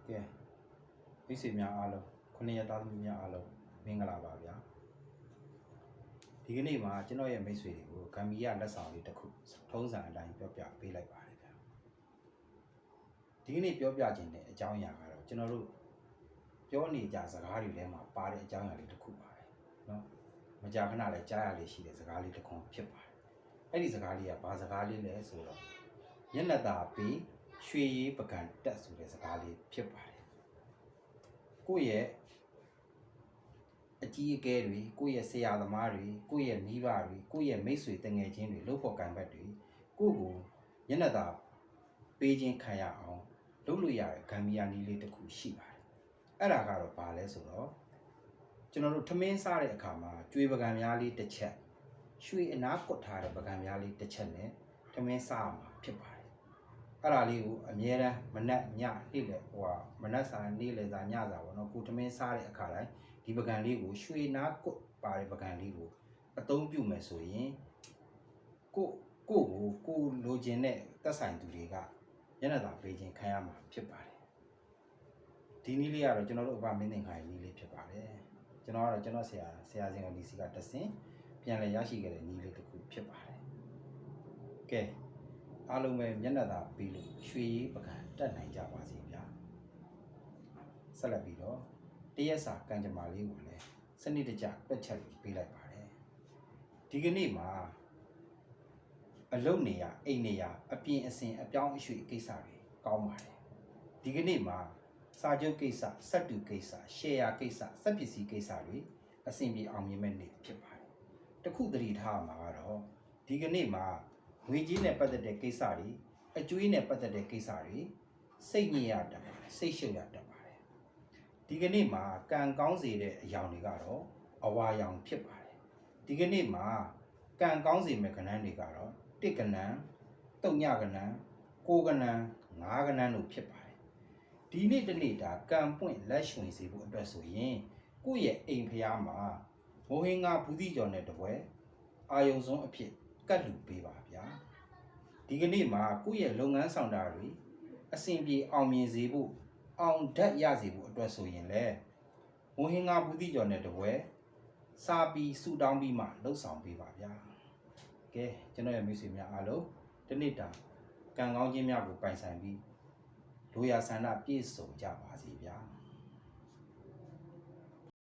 ကဲမိတ်ဆွေများအားလုံးခုနှစ်ရက်သားသမီးများအားလုံးမင်္ဂလာပါဗျာဒီကနေ့မှာကျွန်တော်ရဲ့မိတ်ဆွေတွေကိုဂမ်ဘီယာလက်ဆောင်လေးတစ်ခုထုံးစံအတိုင်းပြောပြပေးလိုက်ပါတယ်ဗျာဒီကနေ့ပြောပြခြင်းတဲ့အကြောင်းအရာကတော့ကျွန်တော်တို့ပြောနေကြစကားတွေထဲမှာပါတဲ့အကြောင်းအရာလေးတစ်ခုပါပဲเนาะမကြာခဏလည်းကြားရလေးရှိတဲ့စကားလေးတစ်ခုဖြစ်ပါတယ်အဲ့ဒီစကားလေးကဘာစကားလေးလဲဆိုတော့မျက်နှာသာပေးရွှေရည်ပကံတက်ဆိုတဲ့စကားလေးဖြစ်ပါတယ်ကိုယ့်ရဲ့အကြီးအကဲတွေကိုယ့်ရဲ့ဆရာသမားတွေကိုယ့်ရဲ့မိဘတွေကိုယ့်ရဲ့မိတ်ဆွေတငယ်ချင်းတွေလှုပ်ဖို့ကံဘက်တွေကိုယ့်ကိုမျက်နှာသာပေးခြင်းခံရအောင်လုပ်လို့ရတဲ့ဂမ်ဘီယာနည်းလေးတစ်ခုရှိပါတယ်အဲ့ဒါကတော့ဘာလဲဆိုတော့ကျွန်တော်တို့ထမင်းစားတဲ့အခါမှာကြွေပကံများလေးတစ်ချက်ရွှေအနားကွတ်ထားတဲ့ပကံများလေးတစ်ချက်နဲ့ထမင်းစားမှာဖြစ်ပါတယ်အဲ့ဒါလေးကိုအမြဲတမ်းမနက်ညနေ့လေမနက်စာနေ့လေစာညစာပေါ့နော်ကိုထမင်းစားတဲ့အခါတိုင်းဒီပကံလေးကိုရွှေနားကွတ်ပါတဲ့ပကံလေးကိုအသုံးပြုမယ်ဆိုရင်ကိုလိုချင်တဲ့သက်ဆိုင်သူတွေကမျက်နှာသာပေးခြင်းခံရမှာဖြစ်ပါတယ်ဒီနည်းလေးကတော့ကျွန်တော်တို့အဘမင်းသင်္ခါရဲ့နည်းလေးဖြစ်ပါတယ်ကျွန်တော်ကတော့ကျွန်တော်ဆရာစင်ကိုဒီစီကတဆင်ပြန်လည်ရရှိခဲ့တဲ့နည်းလေးတစ်ခုဖြစ်ပါတယ်ကဲအားလုံးပဲမျက်နှာသာပေးလို့ရွှေရည်ပကံတက်နိုင်ကြပါစေဗျာဆက်လက်ပြီးတော့တရက်စာကံကြမ္မာလေးကိုလည်းစနစ်တကျတွက်ချက်ပေးလိုက်ပါတယ်ဒီကနေ့မှာအလုပ်နေရအိမ်နေရအပြင်အစင်အပြောင်းအရွှေ့ကိစ္စတွေကောင်းပါတယ်ဒီကနေ့မှာစာချုပ်ကိစ္စစက်တူကိစ္စရှယ်ယာကိစ္စစက်ပစ္စည်းကိစ္စတွေအဆင်ပြေအောင်မြင်မဲ့နေ့ဖြစ်ပါတယ်တခုသတိထားမှာကတော့ဒီကနေ့မှာငွေကြေးနဲ့ပတ်သက်တဲ့ကိစ္စတွေအကျွေးနဲ့ပတ်သက်တဲ့ကိစ္စတွေစိတ်ညစ်ရတတ်ပါတယ်စိတ်ရှုပ်ရတတ်ပါတယ်ဒီကနေ့မှာကံကောင်းစေတဲ့အရာတွေကတော့အဝါရောင်ဖြစ်ပါတယ်ဒီကနေ့မှာကံကောင်းစေမဲ့ကဏ္ဍတွေကတော့တစ်ကဏ္ဍတုံညကဏ္ဍကိုကဏ္ဍငါးကဏ္ဍတို့ဖြစ်ပါတယ်ဒီနေ့တနေ့ဒါကံပွင့်လက်ရွှင်စေဖို့အတွက်ဆိုရင်ကိုယ့်ရဲ့အိမ်ဖျားမှာမိုးဟင်းငါဘူးတိကျော်နဲ့တပွဲအာယုံဆုံးအဖြစ်ကတ်လူပေးပါဗျာဒီကနေ့မှာကိုယ့်ရဲ့လုပ်ငန်းဆောင်တာတွေအဆင်ပြေအောင်မြင်စေဖို့အောင်ဓာတ်ရစေဖို့အတွက်ဆိုရင်လည်းမိုးဟင်းငါဘူးတိကျော်နဲ့တပွဲစားပြီးဆူတောင်းပြီးမှလှုပ်ဆောင်ပေးပါဗျာကဲကျွန်တော်ရဲ့မိတ်ဆွေများအားလုံးဒီနေ့တာကံကောင်းခြင်းများကိုပိုင်ဆိုင်ပြီးလိုရာဆန္ဒပြည့်စုံကြပါစေဗျာ